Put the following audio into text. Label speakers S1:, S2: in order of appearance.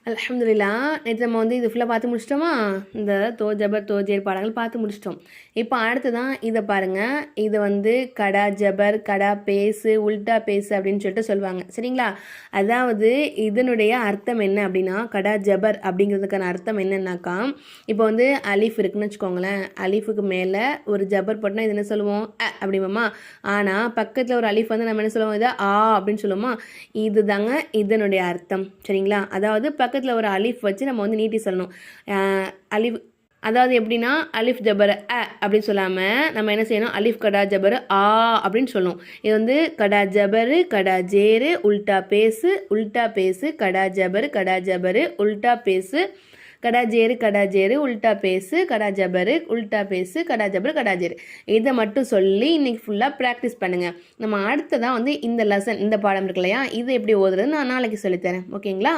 S1: அல்ஹம்துலில்லாஹ். நேற்று நம்ம இது ஃபுல்லாக பார்த்து முடிச்சிட்டோமா? இந்த தோ ஜபர் தோ ஜேர் பாடங்கள் பார்த்து முடிச்சிட்டோம். இப்போ அடுத்ததான் இதை பாருங்கள். இது கடா ஜபர், கடா பேசு, உல்டா பேசு அப்படின்னு சொல்லிட்டு சொல்லுவாங்க. சரிங்களா? அதாவது இதனுடைய அர்த்தம் என்ன அப்படின்னா, கடா ஜபர் அப்படிங்கிறதுக்கான அர்த்தம் என்னன்னாக்கா, இப்போ அலிஃப் இருக்குன்னு வச்சுக்கோங்களேன். அலிஃபுக்கு மேலே ஒரு ஜபர் போட்டால் இது என்ன சொல்லுவோம்? அப்படிமாம்மா. ஆனால் பக்கத்தில் ஒரு அலிஃப் நம்ம என்ன சொல்லுவோம்? இதை ஆ அப்படின்னு சொல்லுவோமா? இது தாங்க இதனுடைய அர்த்தம். சரிங்களா? அதாவது பக்கத்தில் ஒரு அலிஃப் வச்சு நம்ம நீட்டி சொல்லணும். அலிஃப் அதாவது எப்படின்னா, அலிஃப் ஜபர் அப்படின்னு சொல்லாமல் நம்ம என்ன செய்யணும்? அலிஃப் கடா ஜபர் ஆ அப்படின்னு சொல்லணும். இது கடா ஜபரு, கடா ஜேரு, உல்டா பேசு, உல்டா பேசு, கடா ஜபரு, கடா ஜபரு, உல்டா பேசு, கடா ஜேரு, உல்டா பேசு, கடா ஜபரு, உல்டா பேசு, கடா ஜபரு, கடா ஜேரு. இதை மட்டும் சொல்லி இன்னைக்கு ஃபுல்லாக ப்ராக்டிஸ் பண்ணுங்கள். நம்ம அடுத்ததான் இந்த லெசன், இந்த பாடம் இருக்கு இல்லையா, இது எப்படி ஓதுறது நான் நாளைக்கு சொல்லித்தரேன். ஓகேங்களா?